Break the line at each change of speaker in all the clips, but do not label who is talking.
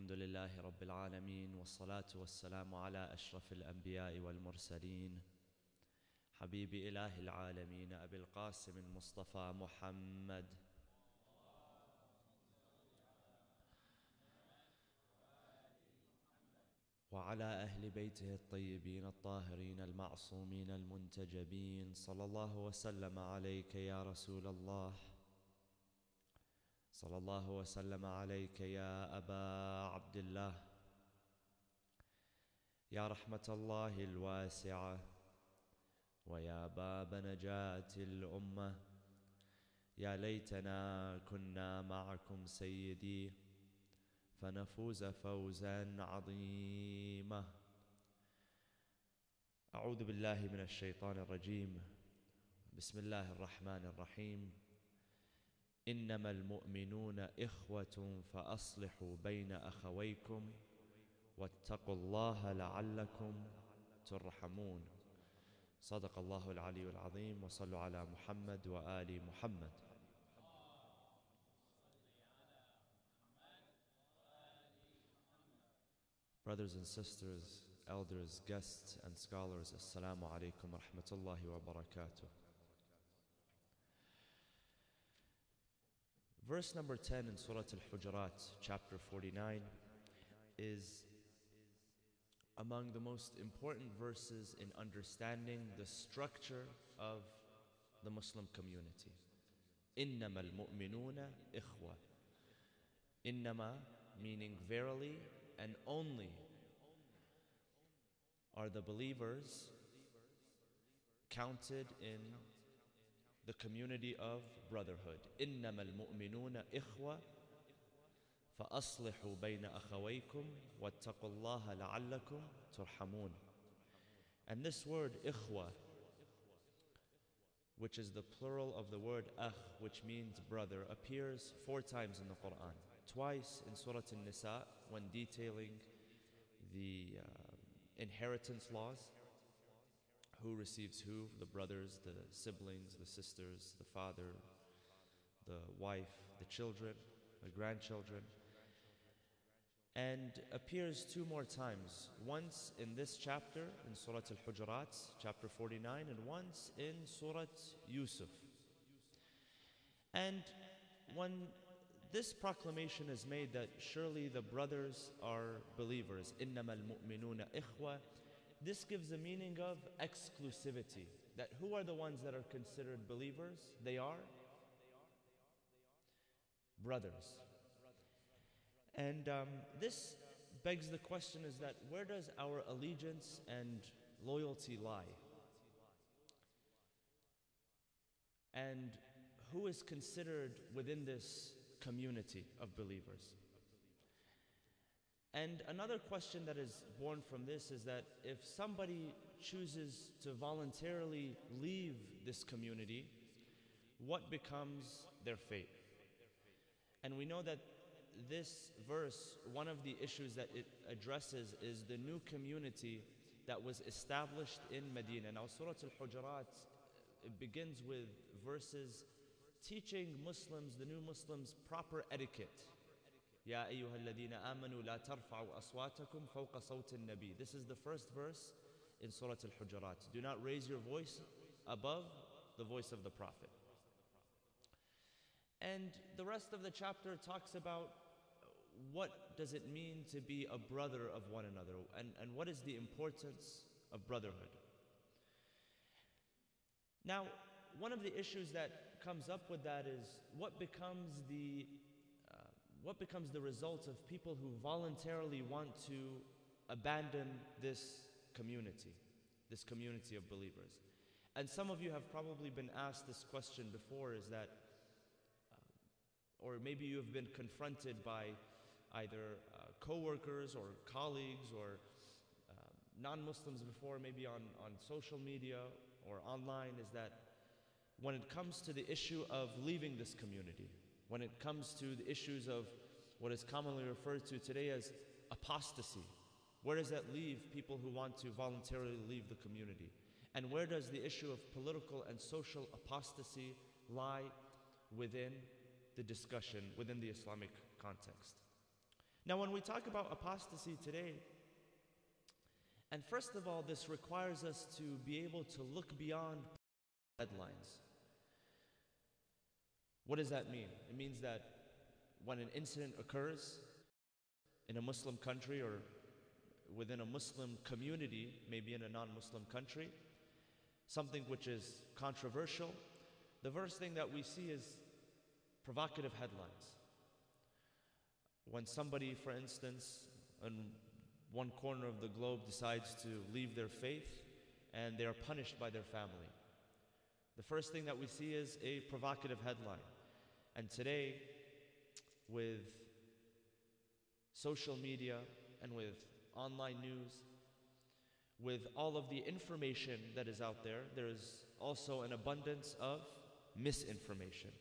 الحمد لله رب العالمين والصلاة والسلام على أشرف الأنبياء والمرسلين حبيب إله العالمين أبي القاسم المصطفى محمد وعلى أهل بيته الطيبين الطاهرين المعصومين المنتجبين صلى الله وسلم عليك يا رسول الله صلى الله وسلم عليك يا أبا عبد الله يا رحمة الله الواسعة ويا باب نجاة الأمة يا ليتنا كنا معكم سيدي فنفوز فوزا عظيما. أعوذ بالله من الشيطان الرجيم. بسم الله الرحمن الرحيم. إنما المؤمنون إخوة فأصلحوا بين أخويكم واتقوا الله لعلكم ترحمون. صدق الله العلي العظيم وصلوا على محمد وآل محمد. Brothers and sisters, elders, guests and scholars, Assalamu alaikum wa rahmatullahi wa barakatuh. Verse number 10 in Surah Al-Hujurat, chapter 49, is among the most important verses in understanding the structure of the Muslim community. إِنَّمَا الْمُؤْمِنُونَ إِخْوَةٌ. Innama meaning verily and only are the believers counted in the community of brotherhood. إِنَّمَا الْمُؤْمِنُونَ إِخْوَةٌ فَأَصْلِحُوا بَيْنَ أَخَوَيْكُمْ وَاتَّقُوا اللَّهَ لَعَلَّكُمْ تُرْحَمُونَ. And this word إِخْوَةٌ, which is the plural of the word أخ, which means brother, appears 4 times in the Quran. Twice in Surah An-Nisa when detailing the inheritance laws. Who receives who, the brothers, the siblings, the sisters, the father, the wife, the children, the grandchildren. And appears 2 more times. Once in this chapter, in Surah Al-Hujurat, chapter 49, and once in Surah Yusuf. And when this proclamation is made that surely the brothers are believers, إِنَّمَا الْمُؤْمِنُونَ إِخْوَةٌ, this gives a meaning of exclusivity. That who are the ones that are considered believers? They are brothers. And this begs the question is that where does our allegiance and loyalty lie? And who is considered within this community of believers? And another question that is born from this is that if somebody chooses to voluntarily leave this community, what becomes their fate? And we know that this verse, one of the issues that it addresses is the new community that was established in Medina. Now Surah Al-Hujurat, it begins with verses teaching Muslims, the new Muslims, proper etiquette. Ya ayyuhal ladina amanu la tarfa'u aswatakum fawqa sawti an-nabi. This is the first verse in Surah Al-Hujurat. Do not raise your voice above the voice of the Prophet. And the rest of the chapter talks about what does it mean to be a brother of one another, and what is the importance of brotherhood. Now, one of the issues that comes up with that is what becomes the result of people who voluntarily want to abandon this community of believers. And some of you have probably been asked this question before, is that or maybe you have been confronted by either co-workers or colleagues or non-Muslims before, maybe on social media or online, is that when it comes to the issue of leaving this community, when it comes to the issues of what is commonly referred to today as apostasy, where does that leave people who want to voluntarily leave the community? And where does the issue of political and social apostasy lie within the discussion, within the Islamic context? Now, when we talk about apostasy today, and first of all, this requires us to be able to look beyond headlines. What does that mean? It means that when an incident occurs in a Muslim country or within a Muslim community, maybe in a non-Muslim country, something which is controversial, the first thing that we see is provocative headlines. When somebody, for instance, in one corner of the globe decides to leave their faith and they are punished by their family, the first thing that we see is a provocative headline. And today, with social media and with online news, with all of the information that is out there, there is also an abundance of misinformation.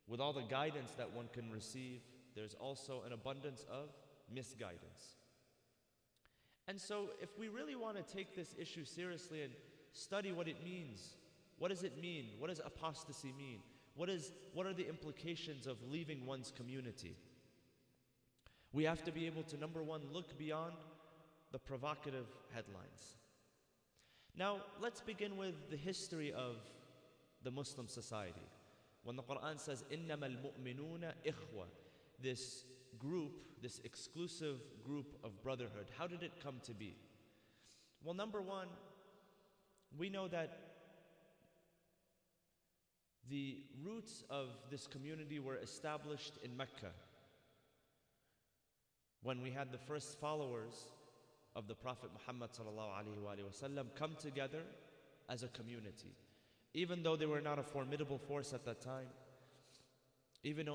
With all the guidance that one can receive, there's also an abundance of misguidance. And so if we really want to take this issue seriously and study what it means, what does it mean? What does apostasy mean? What are the implications of leaving one's community? We have to be able to, number one, look beyond the provocative headlines. Now, let's begin with the history of the Muslim society. When the Quran says, إِنَّمَا الْمُؤْمِنُونَ إِخْوَةً, this group, this exclusive group of brotherhood, how did it come to be? Well, number one, we know that the roots of this community were established in Mecca, when we had the first followers of the Prophet Muhammad ﷺ come together as a community. Even though they were not a formidable force at that time, even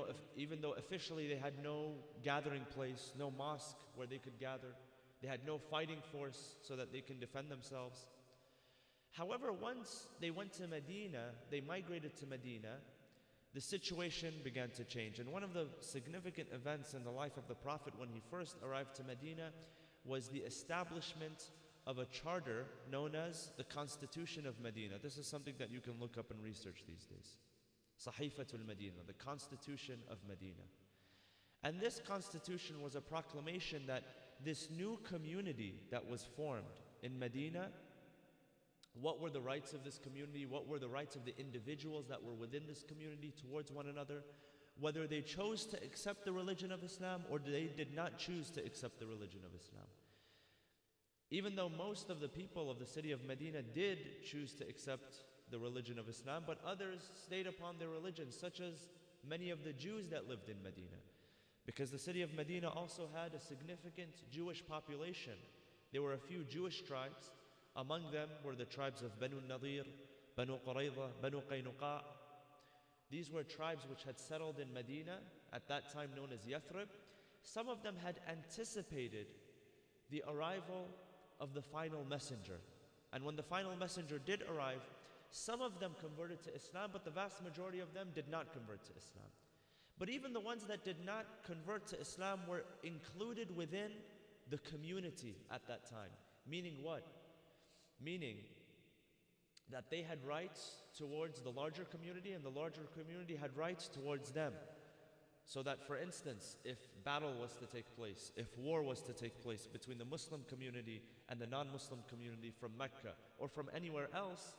though officially they had no gathering place, no mosque where they could gather, they had no fighting force so that they can defend themselves. However, once they went to Medina, they migrated to Medina, the situation began to change. And one of the significant events in the life of the Prophet when he first arrived to Medina was the establishment of a charter known as the Constitution of Medina. This is something that you can look up and research these days. Sahifatul Medina, the Constitution of Medina. And this constitution was a proclamation that this new community that was formed in Medina, what were the rights of this community? What were the rights of the individuals that were within this community towards one another? Whether they chose to accept the religion of Islam or they did not choose to accept the religion of Islam. Even though most of the people of the city of Medina did choose to accept the religion of Islam, but others stayed upon their religion, such as many of the Jews that lived in Medina. Because the city of Medina also had a significant Jewish population. There were a few Jewish tribes. Among them were the tribes of Banu Nadir, Banu Qurayza, Banu Qaynuqa. These were tribes which had settled in Medina, at that time known as Yathrib. Some of them had anticipated the arrival of the final messenger. And when the final messenger did arrive, some of them converted to Islam, but the vast majority of them did not convert to Islam. But even the ones that did not convert to Islam were included within the community at that time. Meaning what? Meaning that they had rights towards the larger community and the larger community had rights towards them. So that, for instance, if battle was to take place, if war was to take place between the Muslim community and the non-Muslim community from Mecca or from anywhere else,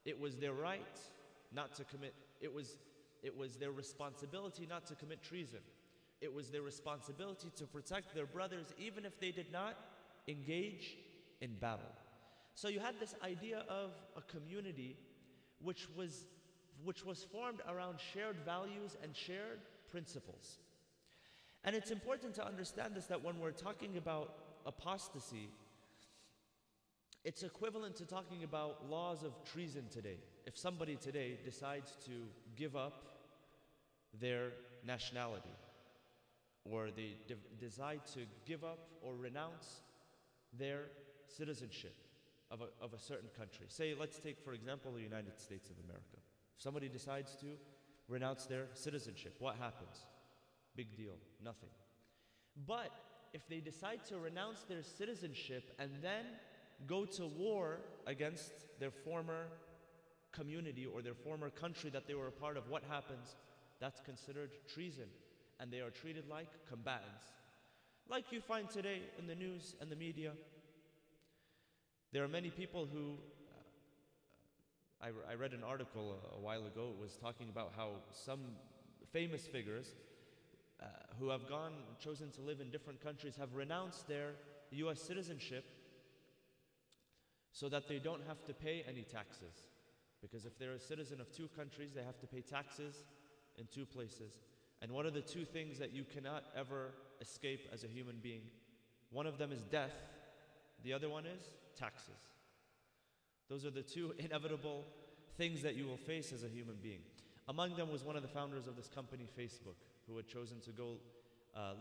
it was their right not to commit, it was their responsibility not to commit treason. It was their responsibility to protect their brothers even if they did not engage in battle. So you had this idea of a community which was formed around shared values and shared principles. And it's important to understand this, that when we're talking about apostasy, it's equivalent to talking about laws of treason today. If somebody today decides to give up their nationality, or they decide to give up or renounce their citizenship of a certain country. Say, let's take, for example, the United States of America. If somebody decides to renounce their citizenship, what happens? Big deal, nothing. But if they decide to renounce their citizenship and then go to war against their former community or their former country that they were a part of, what happens? That's considered treason, and they are treated like combatants. like you find today in the news and the media. There are many people who, I read an article a while ago, it was talking about how some famous figures who have chosen to live in different countries have renounced their US citizenship so that they don't have to pay any taxes. Because if they're a citizen of two countries, they have to pay taxes in two places. And what are the two things that you cannot ever escape as a human being? One of them is death, the other one is taxes. Those are the two inevitable things that you will face as a human being. Among them was one of the founders of this company, Facebook, who had chosen to go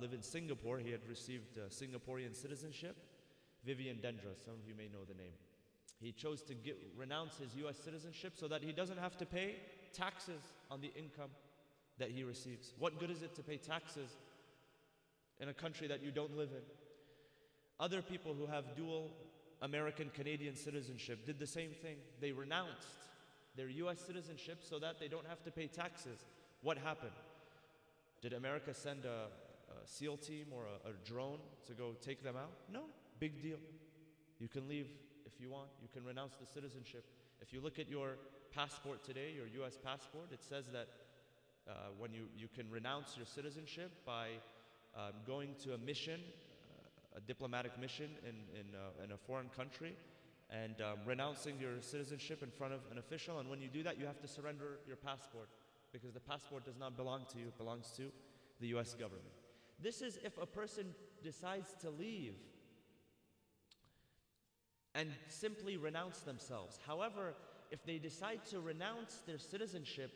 live in Singapore. He had received Singaporean citizenship. Vivian Dendra, some of you may know the name. He chose to renounce his US citizenship so that he doesn't have to pay taxes on the income that he receives. What good is it to pay taxes in a country that you don't live in? Other people who have dual American-Canadian citizenship did the same thing. They renounced their US citizenship so that they don't have to pay taxes. What happened? Did America send a SEAL team or a drone to go take them out? No, big deal. You can leave if you want. You can renounce the citizenship. If you look at your passport today, your US passport, it says that when you can renounce your citizenship by going to a mission, a diplomatic mission in a foreign country, and renouncing your citizenship in front of an official. And when you do that, you have to surrender your passport, because the passport does not belong to you, it belongs to the US government. This is if a person decides to leave and simply renounce themselves. However, if they decide to renounce their citizenship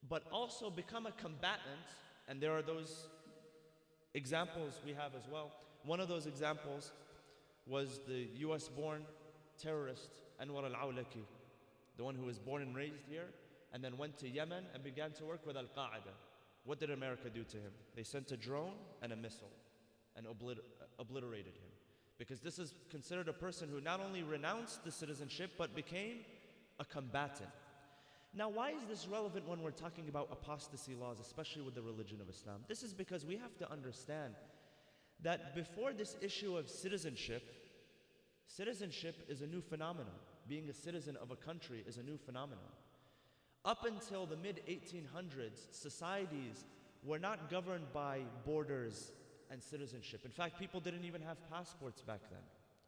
but also become a combatant, and there are those examples we have as well. One of those examples was the US-born terrorist Anwar al-Awlaki, the one who was born and raised here and then went to Yemen and began to work with Al-Qaeda. What did America do to him? They sent a drone and a missile and obliterated him. Because this is considered a person who not only renounced the citizenship but became a combatant. Now, why is this relevant when we're talking about apostasy laws, especially with the religion of Islam? This is because we have to understand that before this issue of citizenship is a new phenomenon. Being a citizen of a country is a new phenomenon. Up until the mid-1800s, societies were not governed by borders and citizenship. In fact, people didn't even have passports back then.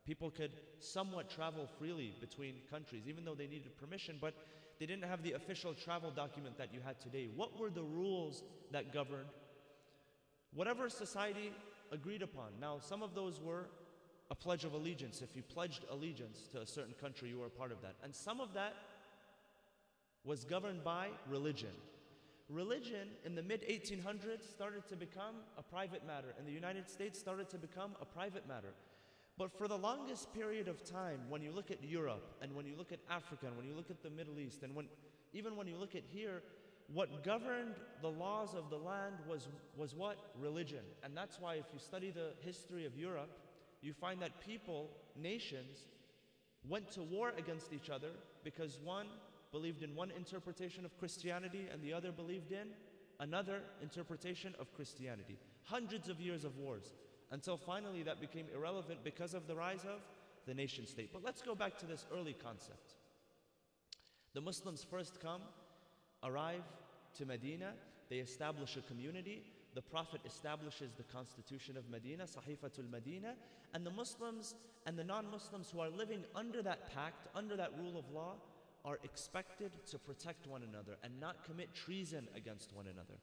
People could somewhat travel freely between countries, even though they needed permission, but they didn't have the official travel document that you had today. What were the rules that governed? Whatever society agreed upon. Now, some of those were a pledge of allegiance. If you pledged allegiance to a certain country, you were a part of that. And some of that was governed by religion. Religion in the mid-1800s started to become a private matter. In the United States, started to become a private matter. But for the longest period of time, when you look at Europe, and when you look at Africa, and when you look at the Middle East, and even when you look at here, what governed the laws of the land was what? Religion. And that's why if you study the history of Europe, you find that people, nations, went to war against each other because one believed in one interpretation of Christianity and the other believed in another interpretation of Christianity. Hundreds of years of wars, until finally that became irrelevant because of the rise of the nation state. But let's go back to this early concept. The Muslims first arrive to Medina, they establish a community. The Prophet establishes the constitution of Medina, Sahifatul Medina, and the Muslims and the non-Muslims who are living under that pact, under that rule of law, are expected to protect one another and not commit treason against one another.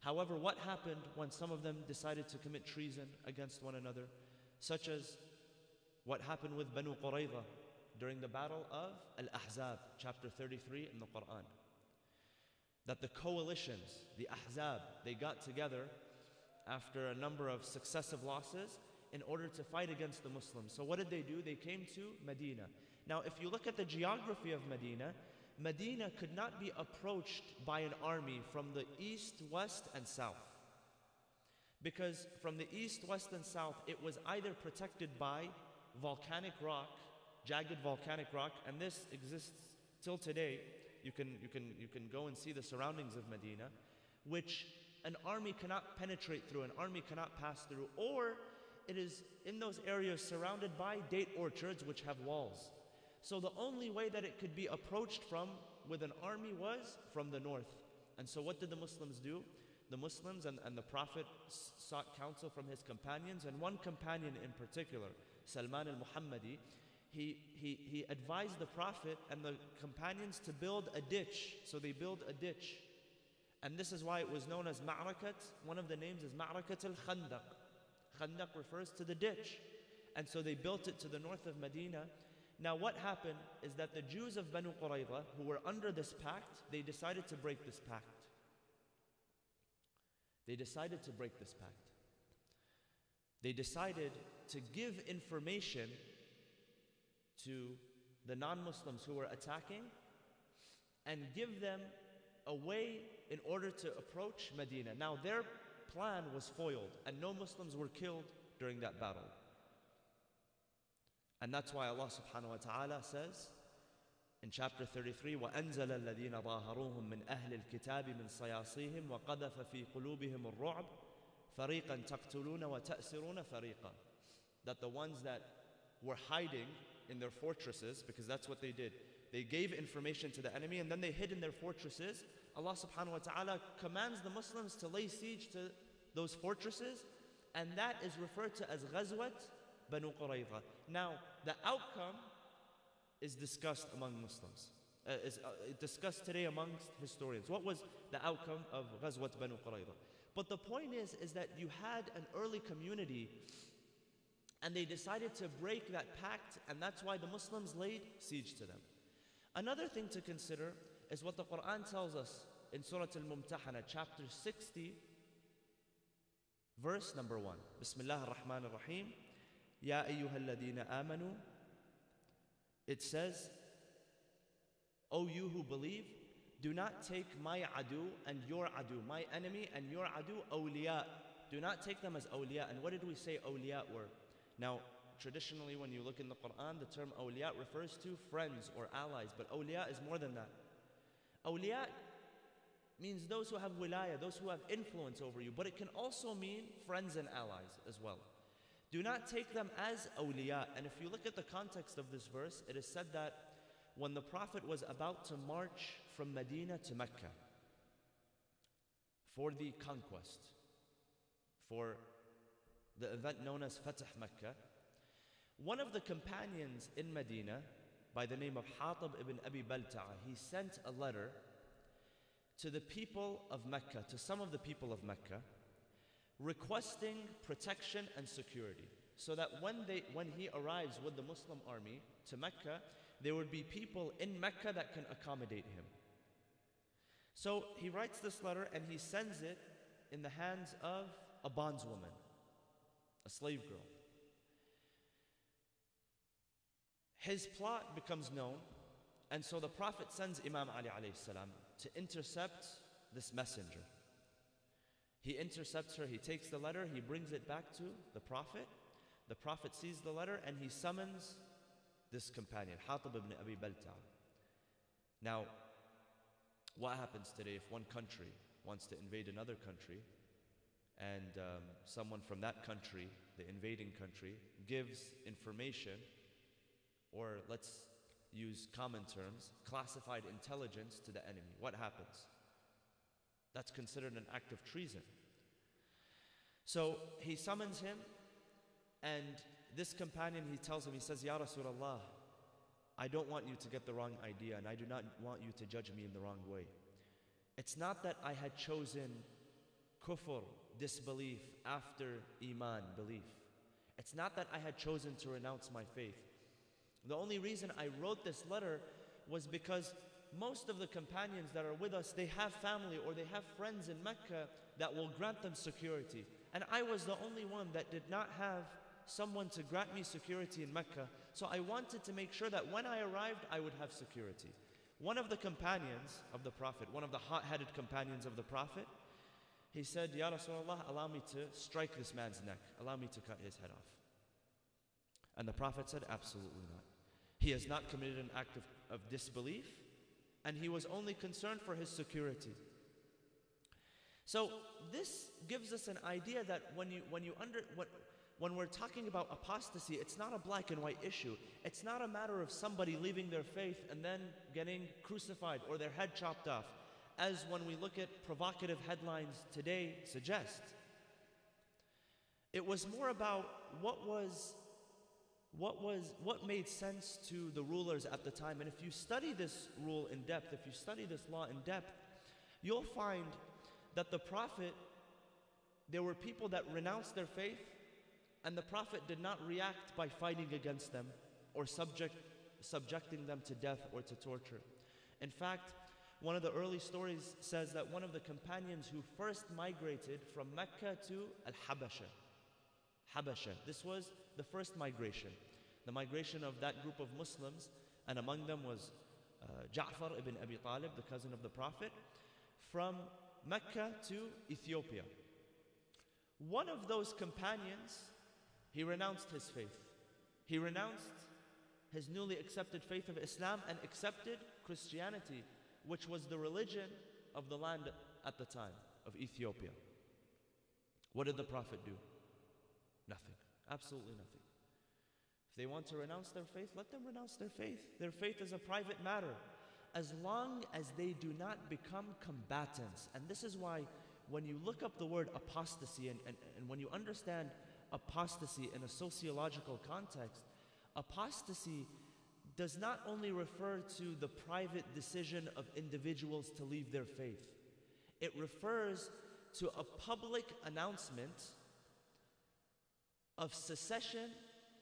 However, what happened when some of them decided to commit treason against one another, such as what happened with Banu Qurayza during the battle of Al-Ahzab, chapter 33 in the Quran? That the coalitions, the Ahzab, they got together after a number of successive losses in order to fight against the Muslims. So what did they do? They came to Medina. Now, if you look at the geography of Medina, Medina could not be approached by an army from the east, west, and south. Because from the east, west, and south, it was either protected by volcanic rock, jagged volcanic rock, and this exists till today. You can go and see the surroundings of Medina, which an army cannot penetrate through, an army cannot pass through, or it is in those areas surrounded by date orchards which have walls. So the only way that it could be approached from with an army was from the north. And so what did the Muslims do? The Muslims and the Prophet sought counsel from his companions, and one companion in particular, Salman al-Muhammadi, he advised the Prophet and the companions to build a ditch. So they built a ditch. And this is why it was known as Ma'rakat. One of the names is Ma'rakat al-Khandaq. Khandaq refers to the ditch. And so they built it to the north of Medina. Now what happened is that the Jews of Banu Qurayza, who were under this pact, they decided to break this pact. They decided to break this pact. They decided to give information to the non-Muslims who were attacking and give them a way in order to approach Medina. Now their plan was foiled and no Muslims were killed during that battle. And that's why Allah subhanahu wa ta'ala says in chapter 33, وَأَنزَلَ الَّذِينَ ظَاهَرُوهُم مِّنْ أَهْلِ الْكِتَابِ مِنْ صَيَاصِيهِمْ وَقَذَفَ فِي قُلُوبِهِمُ الرُّعْبَ فَرِيقًا تَقْتُلُونَ وَتَأْسِرُونَ فَرِيقًا. That the ones that were hiding in their fortresses, because that's what they did, they gave information to the enemy and then they hid in their fortresses. Allah subhanahu wa ta'ala commands the Muslims to lay siege to those fortresses, and that is referred to as Ghazwat Banu Qurayza. Now, the outcome is discussed among Muslims. Is discussed today amongst historians. What was the outcome of Ghazwat Banu Qurayza? But the point is that you had an early community and they decided to break that pact, and that's why the Muslims laid siege to them. Another thing to consider is what the Quran tells us in Surah Al-Mumtahana, chapter 60, verse number 1. Bismillah ar-Rahman ar-Rahim. Ya ayyuha alladhina amanu. It says, O you who believe, do not take my adu and your adu, my enemy and your adu, awliya. Do not take them as awliya. And what did we say awliya were? Now, traditionally when you look in the Quran, the term awliya refers to friends or allies, but awliya is more than that. Awliya means those who have wilaya, those who have influence over you, but it can also mean friends and allies as well. Do not take them as awliya. And if you look at the context of this verse, it is said that when the Prophet was about to march from Medina to Mecca for the conquest, for the event known as Fatah Mecca, one of the companions in Medina by the name of Hatib ibn Abi Balta'a, he sent a letter to the people of Mecca, to some of the people of Mecca, requesting protection and security, so that when he arrives with the Muslim army to Mecca, there would be people in Mecca that can accommodate him. So he writes this letter and he sends it in the hands of a bondswoman, a slave girl. His plot becomes known, and so the Prophet sends Imam Ali alayhi salam to intercept this messenger. He intercepts her, he takes the letter, he brings it back to the Prophet. The Prophet sees the letter and he summons this companion, Hatib ibn Abi Balta'a. Now, what happens today if one country wants to invade another country and someone from that country, the invading country, gives information, or let's use common terms, classified intelligence to the enemy? What happens? That's considered an act of treason. So he summons him, and this companion, he tells him, he says, Ya Rasulullah, I don't want you to get the wrong idea, and I do not want you to judge me in the wrong way. It's not that I had chosen kufr, disbelief, after iman, belief. It's not that I had chosen to renounce my faith. The only reason I wrote this letter was because most of the companions that are with us, they have family or they have friends in Mecca that will grant them security. And I was the only one that did not have someone to grant me security in Mecca. So I wanted to make sure that when I arrived, I would have security. One of the companions of the Prophet, one of the hot-headed companions of the Prophet, he said, Ya Rasulullah, allow me to strike this man's neck. Allow me to cut his head off. And the Prophet said, absolutely not. He has not committed an act of disbelief, and he was only concerned for his security. So this gives us an idea that when we're talking about apostasy, it's not a black and white issue. It's not a matter of somebody leaving their faith and then getting crucified or their head chopped off, as when we look at provocative headlines today suggest. It was more about what made sense to the rulers at the time. And if you study this rule in depth, if you study this law in depth, you'll find that the Prophet, there were people that renounced their faith, and the Prophet did not react by fighting against them or subjecting them to death or to torture. In fact, one of the early stories says that one of the companions who first migrated from Mecca to Habasha, this was the first migration, the migration of that group of Muslims, and among them was Ja'far ibn Abi Talib, the cousin of the Prophet, from Mecca to Ethiopia. One of those companions, he renounced his faith. He renounced his newly accepted faith of Islam and accepted Christianity, which was the religion of the land at the time, of Ethiopia. What did the Prophet do? Nothing. Absolutely nothing. If they want to renounce their faith, let them renounce their faith. Their faith is a private matter, as long as they do not become combatants. And this is why when you look up the word apostasy and when you understand apostasy in a sociological context, apostasy does not only refer to the private decision of individuals to leave their faith. It refers to a public announcement of secession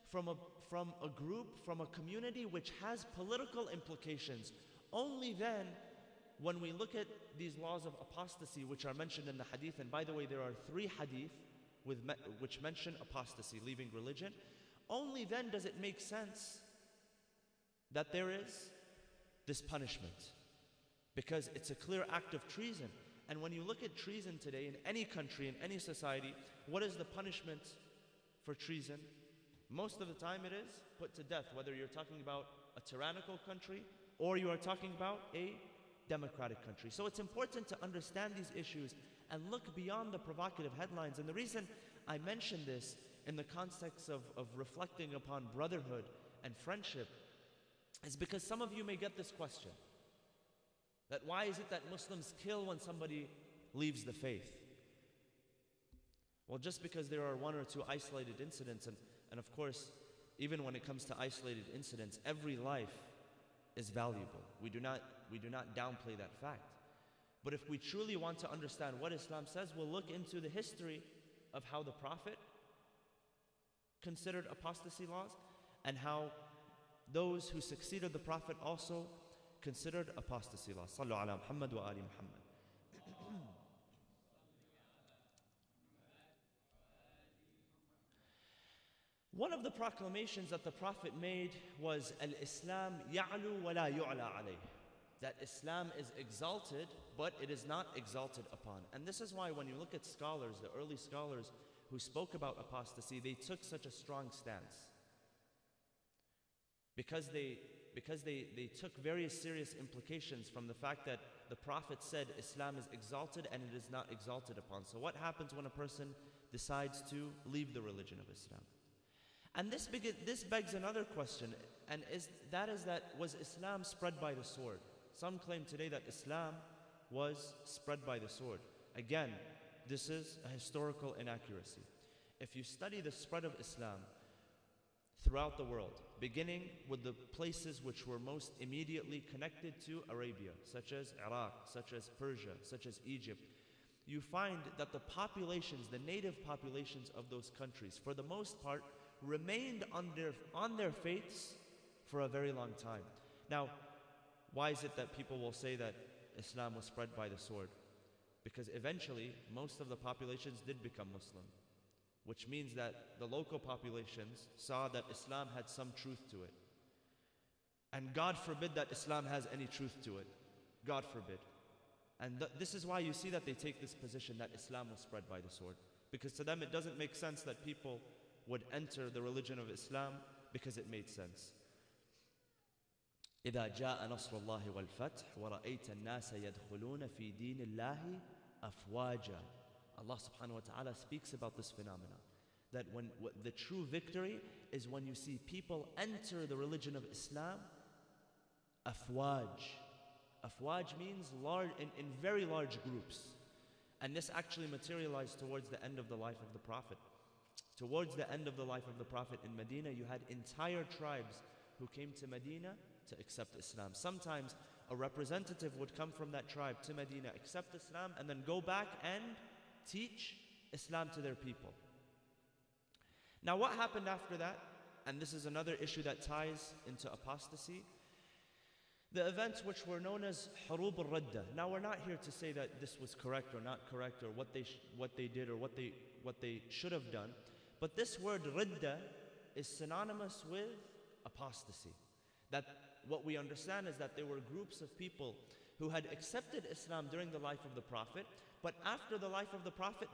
from a group, from a community which has political implications. Only then, when we look at these laws of apostasy which are mentioned in the hadith, and by the way, there are 3 hadith which mention apostasy, leaving religion, only then does it make sense that there is this punishment, because it's a clear act of treason. And when you look at treason today in any country, in any society, what is the punishment for treason? Most of the time it is put to death, whether you're talking about a tyrannical country or you are talking about a democratic country. So it's important to understand these issues and look beyond the provocative headlines. And the reason I mention this in the context of reflecting upon brotherhood and friendship is because some of you may get this question, that why is it that Muslims kill when somebody leaves the faith? Well, just because there are 1 or 2 isolated incidents, and of course, even when it comes to isolated incidents, every life is valuable. We do not downplay that fact. But if we truly want to understand what Islam says, we'll look into the history of how the Prophet considered apostasy laws, and how those who succeeded the Prophet also considered apostasy laws. Sallu ala Muhammad wa ali Muhammad. One of the proclamations that the Prophet made was Al-Islam ya'lu wa la yu'la alayh, that Islam is exalted, but it is not exalted upon. And this is why when you look at scholars, the early scholars who spoke about apostasy, they took such a strong stance. Because they took very serious implications from the fact that the Prophet said Islam is exalted and it is not exalted upon. So what happens when a person decides to leave the religion of Islam? And this begs another question, and that was Islam spread by the sword? Some claim today that Islam was spread by the sword. Again, this is a historical inaccuracy. If you study the spread of Islam throughout the world, beginning with the places which were most immediately connected to Arabia, such as Iraq, such as Persia, such as Egypt, you find that the populations, the native populations of those countries, for the most part, remained on their faiths for a very long time. Now, why is it that people will say that Islam was spread by the sword? Because eventually, most of the populations did become Muslim, which means that the local populations saw that Islam had some truth to it. And God forbid that Islam has any truth to it. God forbid. And this is why you see that they take this position that Islam was spread by the sword. Because to them it doesn't make sense that people would enter the religion of Islam because it made sense. إذا جاء نصر الله والفتح ورأيت الناس يدخلون في دين الله afwaja. Allah subhanahu wa ta'ala speaks about this phenomena. That when the true victory is when you see people enter the religion of Islam, afwaj. Afwaj means large, in very large groups. And this actually materialized towards the end of the life of the Prophet. Towards the end of the life of the Prophet in Medina, you had entire tribes who came to Medina to accept Islam. Sometimes a representative would come from that tribe to Medina, accept Islam, and then go back and teach Islam to their people. Now what happened after that, and this is another issue that ties into apostasy, the events which were known as Hurub al-Radda. Now we're not here to say that this was correct or not correct, or what they did or what they should have done, but this word Radda is synonymous with apostasy. That what we understand is that there were groups of people who had accepted Islam during the life of the Prophet, but after the life of the Prophet,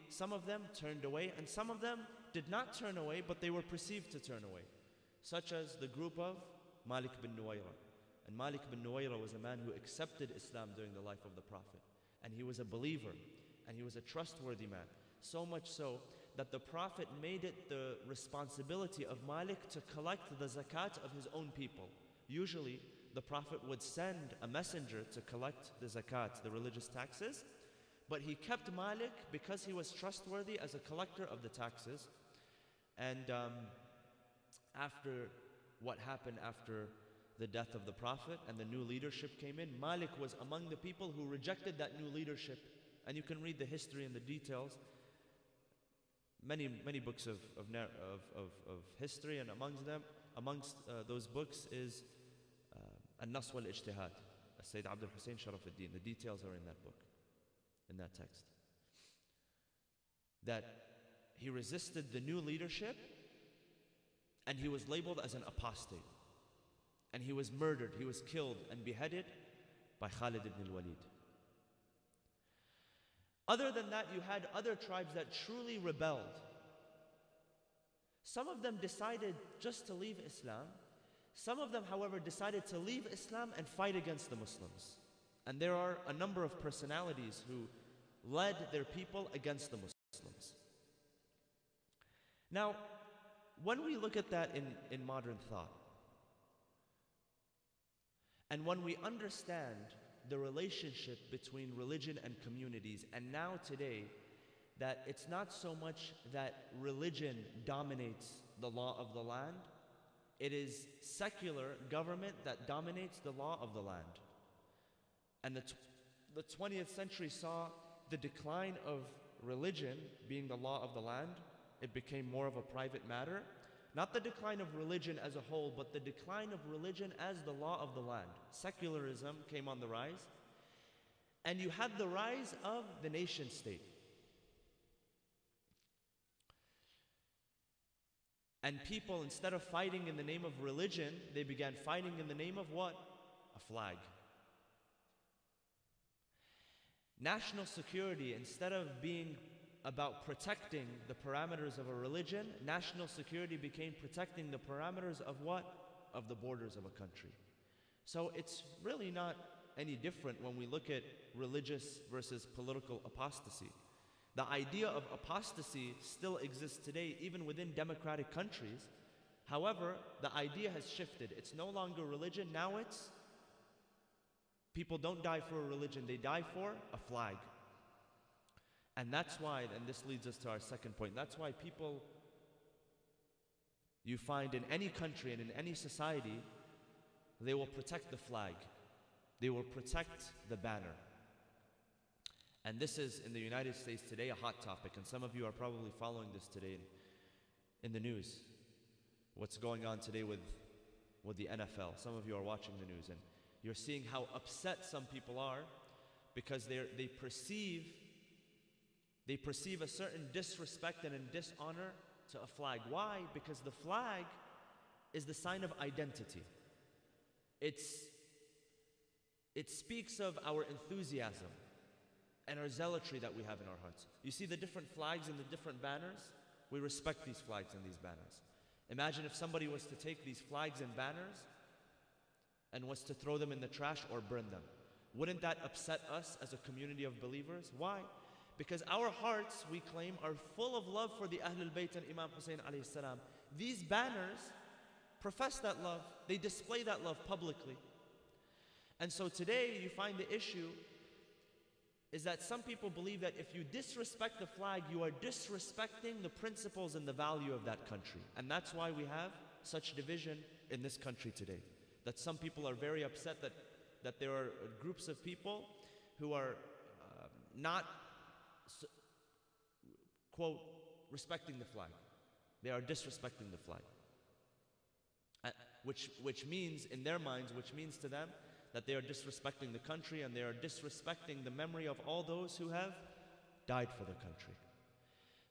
some of them turned away, and some of them did not turn away, but they were perceived to turn away. Such as the group of Malik bin Nuwayra. And Malik bin Nuwayra was a man who accepted Islam during the life of the Prophet. And he was a believer, and he was a trustworthy man. So much so that the Prophet made it the responsibility of Malik to collect the zakat of his own people. Usually, the Prophet would send a messenger to collect the zakat, the religious taxes, but he kept Malik because he was trustworthy as a collector of the taxes. And after what happened after the death of the Prophet and the new leadership came in, Malik was among the people who rejected that new leadership. And you can read the history and the details. Many books of history, and amongst those books is An-Nas wal-Ijtihad, Sayyid Abdul Hussein Sharafuddin. The details are in that book, in that text. That he resisted the new leadership, and he was labeled as an apostate. And he was murdered, he was killed and beheaded by Khalid ibn al-Walid. Other than that, you had other tribes that truly rebelled. Some of them decided just to leave Islam. Some of them, however, decided to leave Islam and fight against the Muslims. And there are a number of personalities who led their people against the Muslims. Now, when we look at that in modern thought, and when we understand the relationship between religion and communities, and now today, that it's not so much that religion dominates the law of the land, it is secular government that dominates the law of the land. And the 20th century saw the decline of religion being the law of the land. It became more of a private matter. Not the decline of religion as a whole, but the decline of religion as the law of the land. Secularism came on the rise. And you had the rise of the nation state. And people, instead of fighting in the name of religion, they began fighting in the name of what? A flag. National security, instead of being about protecting the parameters of a religion, national security became protecting the parameters of what? Of the borders of a country. So it's really not any different when we look at religious versus political apostasy. The idea of apostasy still exists today, even within democratic countries. However, the idea has shifted. It's no longer religion, now it's people don't die for a religion, they die for a flag. And that's why, and this leads us to our second point, that's why people you find in any country and in any society, they will protect the flag. They will protect the banner. And this is, in the United States today, a hot topic. And some of you are probably following this today in the news. What's going on today with the NFL. Some of you are watching the news, and you're seeing how upset some people are because they perceive a certain disrespect and dishonor to a flag. Why? Because the flag is the sign of identity. It speaks of our enthusiasm and our zealotry that we have in our hearts. You see the different flags and the different banners? We respect these flags and these banners. Imagine if somebody was to take these flags and banners and was to throw them in the trash or burn them. Wouldn't that upset us as a community of believers? Why? Because our hearts, we claim, are full of love for the Ahlul Bayt and Imam Hussein alayhi salam. These banners profess that love. They display that love publicly. And so today you find the issue is that some people believe that if you disrespect the flag, you are disrespecting the principles and the value of that country. And that's why we have such division in this country today. That some people are very upset that there are groups of people who are not, quote, respecting the flag. They are disrespecting the flag. Which means, in their minds, which means to them that they are disrespecting the country and they are disrespecting the memory of all those who have died for their country.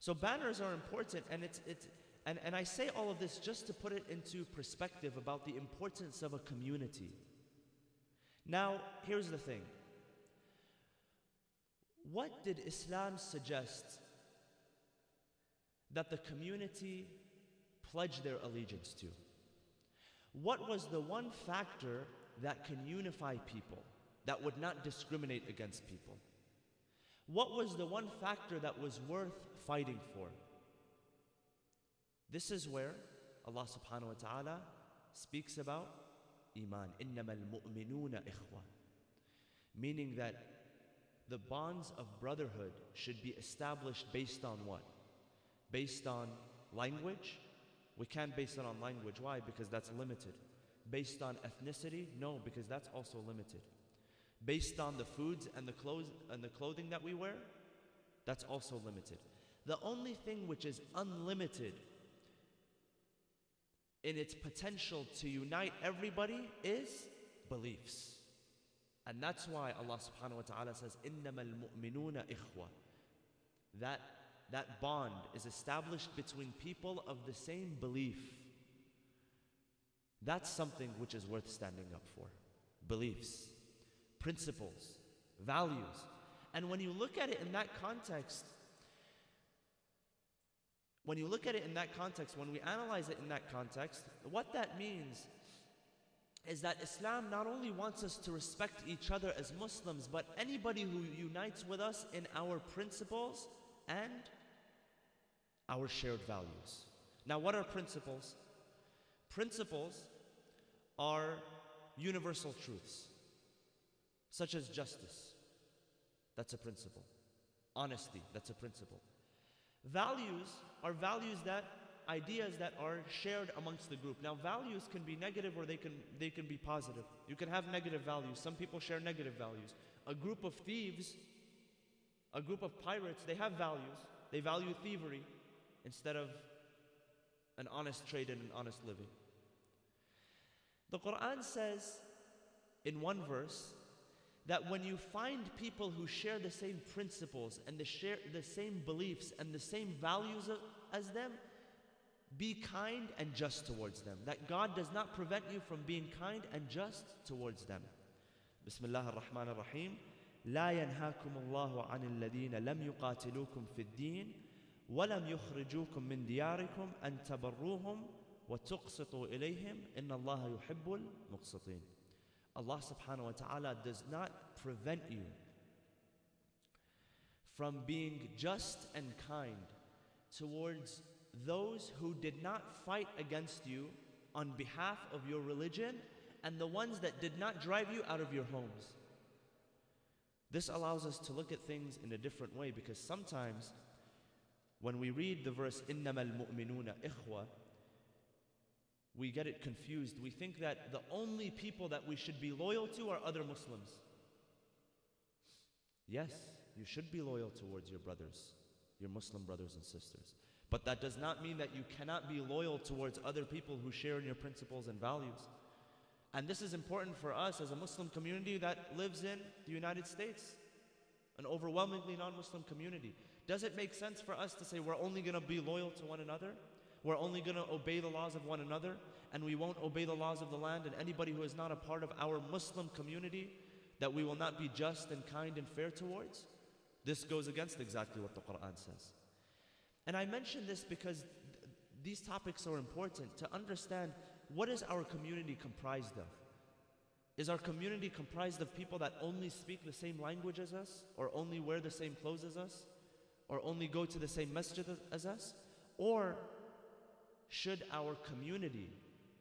So banners are important, and I say all of this just to put it into perspective about the importance of a community. Now, here's the thing. What did Islam suggest that the community pledge their allegiance to? What was the one factor that can unify people, that would not discriminate against people? What was the one factor that was worth fighting for? This is where Allah subhanahu wa ta'ala speaks about Iman. إِنَّمَا الْمُؤْمِنُونَ إِخْوَةٌ. Meaning that the bonds of brotherhood should be established based on what? Based on language? We can't base it on language. Why? Because that's limited. Based on ethnicity? No, because that's also limited. Based on the foods and the clothing that we wear? That's also limited. The only thing which is unlimited in its potential to unite everybody is beliefs. And that's why Allah subhanahu wa ta'ala says, إِنَّمَا الْمُؤْمِنُونَ إِخْوَةٌ. That bond is established between people of the same belief. That's something which is worth standing up for. Beliefs, principles, values. And when you look at it in that context, when we analyze it in that context, what that means is that Islam not only wants us to respect each other as Muslims, but anybody who unites with us in our principles and our shared values. Now, what are principles? Principles are universal truths, such as justice. That's a principle. Honesty, that's a principle. Values are ideas that are shared amongst the group. Now, values can be negative or they can be positive. You can have negative values. Some people share negative values. A group of thieves, a group of pirates, they have values. They value thievery instead of an honest trade and an honest living. The Quran says in one verse that when you find people who share the same principles and they share the same beliefs and the same values as them, be kind and just towards them. That God does not prevent you from being kind and just towards them. Bismillah ar-Rahman ar-Rahim. لا ينهاكم الله عن الذين لم يقاتلوكم في الدين ولم يخرجوكم من دياركم أن تبروهم وتقسطوا إليهم إن الله يحب المقسطين. Allah subhanahu wa ta'ala does not prevent you from being just and kind towards those who did not fight against you on behalf of your religion and the ones that did not drive you out of your homes. This allows us to look at things in a different way, because sometimes when we read the verse إِنَّمَا الْمُؤْمِنُونَ إِخْوَةٌ, we get it confused. We think that the only people that we should be loyal to are other Muslims. Yes, you should be loyal towards your brothers, your Muslim brothers and sisters. But that does not mean that you cannot be loyal towards other people who share in your principles and values. And this is important for us as a Muslim community that lives in the United States, an overwhelmingly non-Muslim community. Does it make sense for us to say we're only going to be loyal to one another? We're only going to obey the laws of one another, and we won't obey the laws of the land, and anybody who is not a part of our Muslim community, that we will not be just and kind and fair towards? This goes against exactly what the Quran says. And I mention this because these topics are important to understand what is our community comprised of. Is our community comprised of people that only speak the same language as us, or only wear the same clothes as us, or only go to the same masjid as us? Or should our community,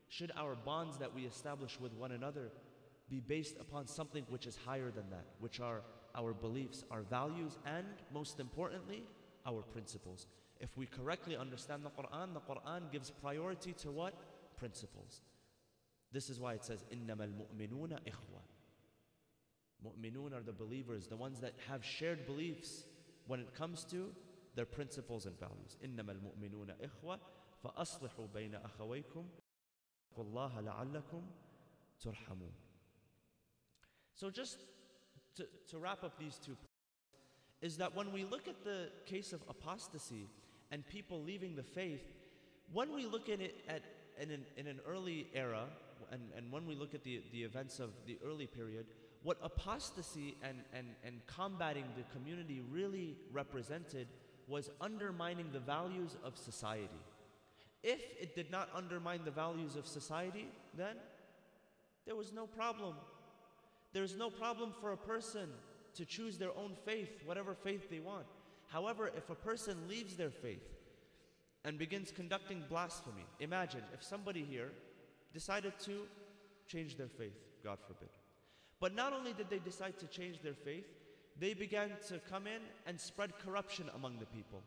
should our bonds that we establish with one another be based upon something which is higher than that, which are our beliefs, our values, and most importantly, our principles? If we correctly understand the Quran gives priority to what? Principles. This is why it says, إِنَّمَا الْمُؤْمِنُونَ إِخْوَةً. Mu'minun are the believers, the ones that have shared beliefs when it comes to their principles and values. إِنَّمَا الْمُؤْمِنُونَ إِخْوَةً فَأَصْلِحُوا بَيْنَ أَخَوَيْكُمْ وَاتَّقُوا اللَّهَ لَعَلَّكُمْ تُرْحَمُونَ. So just to wrap up these 2 points, is that when we look at the case of apostasy and people leaving the faith, when we look at it in an early era, and when we look at the events of the early period, what apostasy and combating the community really represented was undermining the values of society. If it did not undermine the values of society, then there was no problem. There's no problem for a person to choose their own faith, whatever faith they want. However, if a person leaves their faith and begins conducting blasphemy, imagine if somebody here decided to change their faith, God forbid. But not only did they decide to change their faith, they began to come in and spread corruption among the people.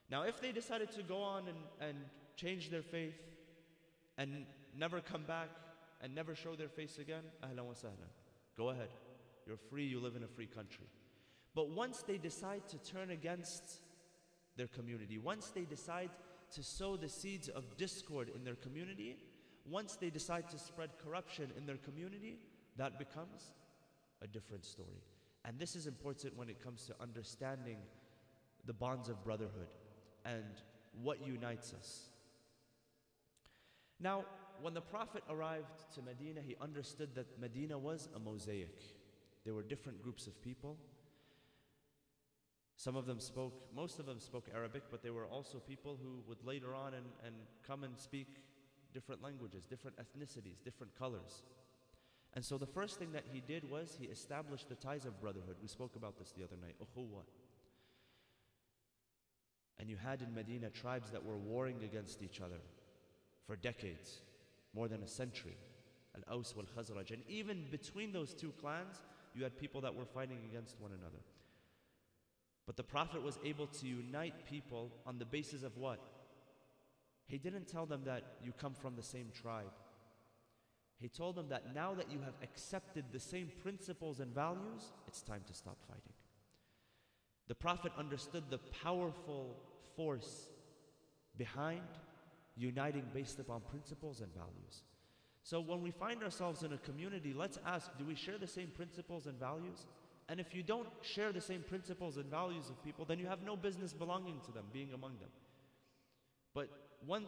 Now, if they decided to go on and change their faith and never come back and never show their face again, ahlan wa sahlan. Go ahead. You're free, you live in a free country. But once they decide to turn against their community, once they decide to sow the seeds of discord in their community, once they decide to spread corruption in their community, that becomes a different story. And this is important when it comes to understanding the bonds of brotherhood and what unites us. Now, when the Prophet arrived to Medina, he understood that Medina was a mosaic. There were different groups of people. Most of them spoke Arabic, but there were also people who would later on and come and speak different languages, different ethnicities, different colors. And so the first thing that he did was he established the ties of brotherhood. We spoke about this the other night, ukhuwah. And you had in Medina tribes that were warring against each other for decades, more than a century, Al-Aws wal-Khazraj. And even between those 2 clans, you had people that were fighting against one another. But the Prophet was able to unite people on the basis of what? He didn't tell them that you come from the same tribe. He told them that now that you have accepted the same principles and values, it's time to stop fighting. The Prophet understood the powerful force behind uniting based upon principles and values. So when we find ourselves in a community, let's ask, do we share the same principles and values? And if you don't share the same principles and values of people, then you have no business belonging to them, being among them. But one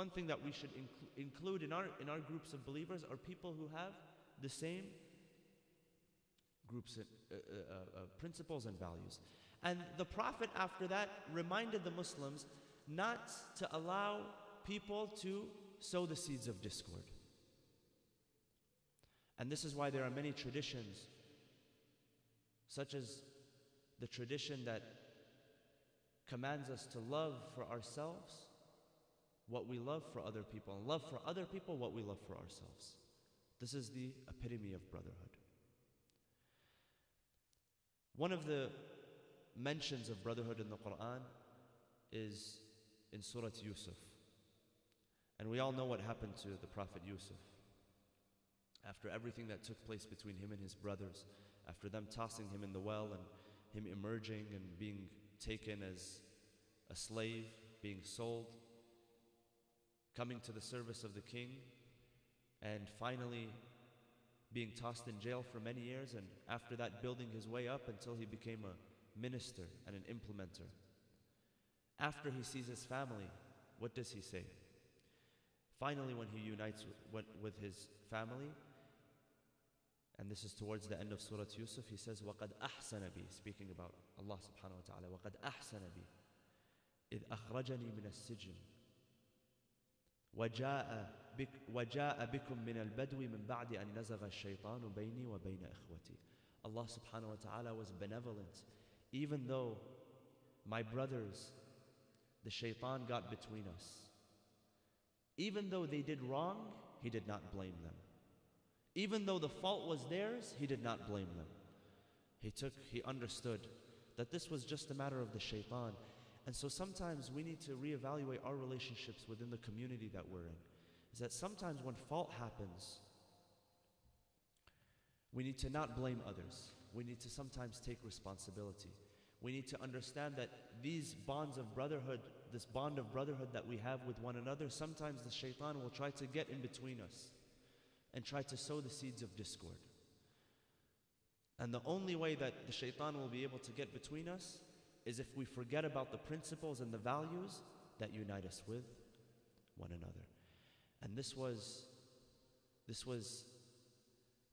thing that we should include in our groups of believers are people who have the same groups, principles and values. And the Prophet after that reminded the Muslims not to allow people to sow the seeds of discord. And this is why there are many traditions, such as the tradition that commands us to love for ourselves what we love for other people, and love for other people what we love for ourselves. This is the epitome of brotherhood. One of the mentions of brotherhood in the Quran is in Surah Yusuf. And we all know what happened to the Prophet Yusuf. After everything that took place between him and his brothers, after them tossing him in the well and him emerging and being taken as a slave, being sold, coming to the service of the king, and finally being tossed in jail for many years, and after that building his way up until he became a minister and an implementer. After he sees his family, what does he say? Finally, when he unites with his family, and this is towards the end of Surah Yusuf, he says, وَقَدْ أَحْسَنَ بِي, speaking about Allah subhanahu wa ta'ala, وَقَدْ أَحْسَنَ بِي إِذْ أَخْرَجَنِي مِنَ السِّجْنِ وَجَاءَ وَجَاءَ بِكُم مِّنَ الْبَدْوِ مِن بَعْدِ أَن نَزَغَ الشَّيْطَانُ بَيْنِي وَبَيْنَ إِخْوَتِي. Allah subhanahu wa ta'ala was benevolent. Even though my brothers, the shaitan got between us. Even though they did wrong, He did not blame them. Even though the fault was theirs, He did not blame them. He understood that this was just a matter of the shaitan. And so sometimes we need to reevaluate our relationships within the community that we're in. Is that sometimes when fault happens, we need to not blame others. We need to sometimes take responsibility. We need to understand that these bonds of brotherhood, this bond of brotherhood that we have with one another, sometimes the shaitan will try to get in between us and try to sow the seeds of discord. And the only way that the shaitan will be able to get between us is if we forget about the principles and the values that unite us with one another. And this was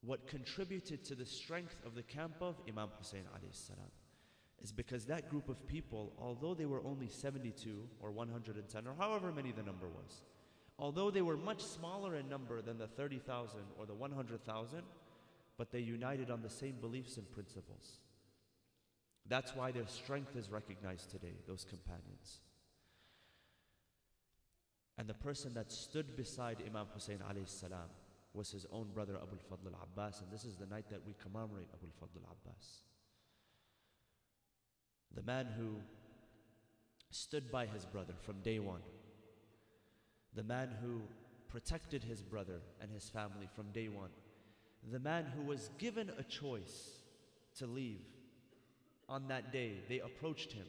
what contributed to the strength of the camp of Imam Hussein alayhi salam. Is because that group of people, although they were only 72 or 110 or however many the number was, although they were much smaller in number than the 30,000 or the 100,000, but they united on the same beliefs and principles. That's why their strength is recognized today, those companions. And the person that stood beside Imam Hussein alayhi salam was his own brother Abu al-Fadl al-Abbas, and this is the night that we commemorate Abu al-Fadl al-Abbas. The man who stood by his brother from day one. The man who protected his brother and his family from day one. The man who was given a choice to leave. On that day, they approached him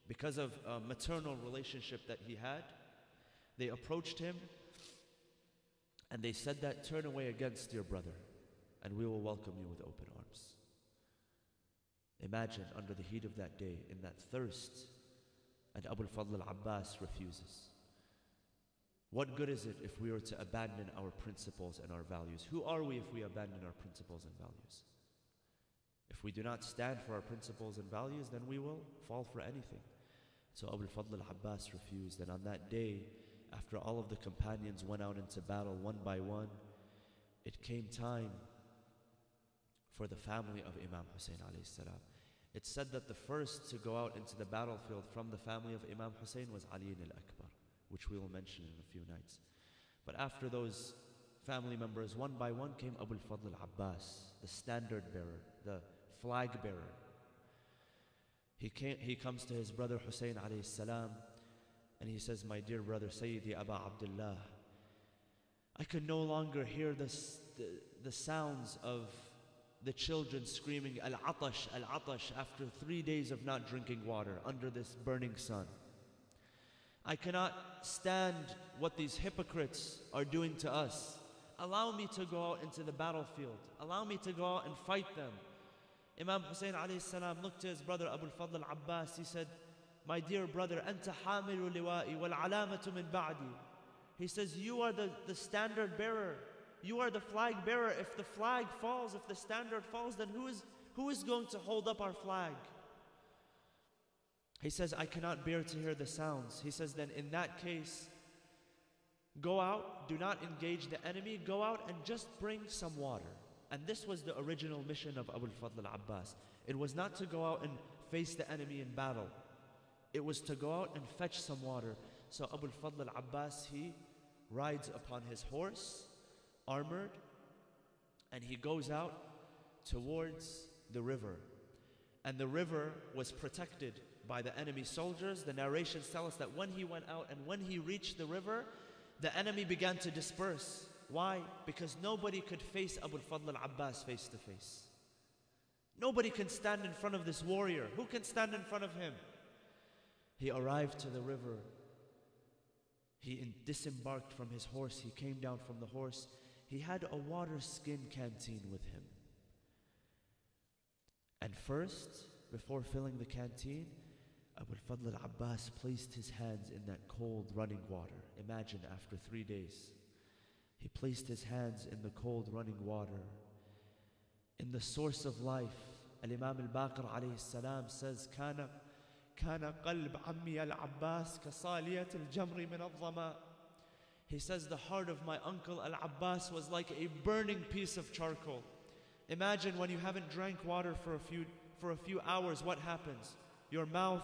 because of a maternal relationship that he had. They approached him and they said that, turn away against your brother and we will welcome you with open arms. Imagine under the heat of that day, in that thirst, and Abu al-Fadl al-Abbas refuses. What good is it if we were to abandon our principles and our values? Who are we if we abandon our principles and values? If we do not stand for our principles and values, then we will fall for anything. So Abu al-Fadl al-Abbas refused, and on that day, after all of the companions went out into battle one by one, it came time for the family of Imam Hussein alayhi salam. It's said that the first to go out into the battlefield from the family of Imam Hussein was Ali al-Akbar, which we will mention in a few nights. But after those family members, one by one, came Abu al-Fadl al-Abbas, the standard bearer, the flag bearer. He comes to his brother Hussein alayhi salam, and he says, my dear brother Sayyidi Aba Abdullah, I can no longer hear the sounds of the children screaming al-atash, al-atash, after 3 days of not drinking water under this burning sun. I cannot stand what these hypocrites are doing to us. Allow me to go out into the battlefield. Allow me to go out and fight them. Imam Hussein alayhi salam looked to his brother Abu al-Fadl al-Abbas. He said, my dear brother, anta hamilu liwa'i wal alamatu min ba'di. He says, you are the standard bearer. You are the flag bearer. If the flag falls, if the standard falls, then who is going to hold up our flag? He says, I cannot bear to hear the sounds. He says, then in that case, go out, do not engage the enemy, go out and just bring some water. And this was the original mission of Abu al-Fadl al-Abbas. It was not to go out and face the enemy in battle. It was to go out and fetch some water. So Abu al-Fadl al-Abbas, he rides upon his horse, armored, and he goes out towards the river. And the river was protected by the enemy soldiers. The narrations tell us that when he went out and when he reached the river, the enemy began to disperse. Why? Because nobody could face Abu al-Fadl al-Abbas face to face. Nobody can stand in front of this warrior. Who can stand in front of him? He arrived to the river. He disembarked from his horse. He came down from the horse. He had a water skin canteen with him. And first, before filling the canteen, Abu al-Fadl al-Abbas placed his hands in that cold running water. Imagine after 3 days. He placed his hands in the cold running water. In the source of life, Al-Imam al-Baqir alayhi salam says, كان قلب عمي العباس كصالية الجمر من الظما. He says, the heart of my uncle Al-Abbas was like a burning piece of charcoal. Imagine when you haven't drank water for a few hours, what happens? Your mouth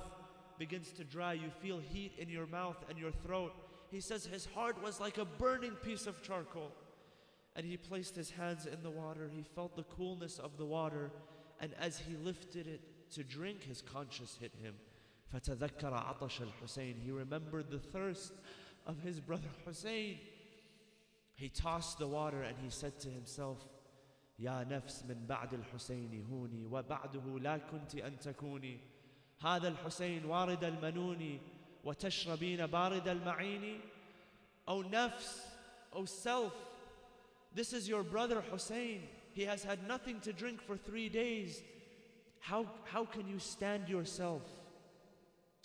begins to dry. You feel heat in your mouth and your throat. He says his heart was like a burning piece of charcoal. And he placed his hands in the water. He felt the coolness of the water. And as he lifted it to drink, his conscience hit him. فَتَذَكَّرَ عَطَشَ الْحُسَيْنِ. He remembered the thirst of his brother Hussein. He tossed the water and he said to himself, يا نفس من بعد الحسين هوني وبعده لا كنت أن تكوني هذا الحسين وارد المنون وتشربين بارد المعين. O nafs, O self, this is your brother Hussein. He has had nothing to drink for 3 days. How can you stand yourself?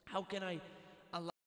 How can I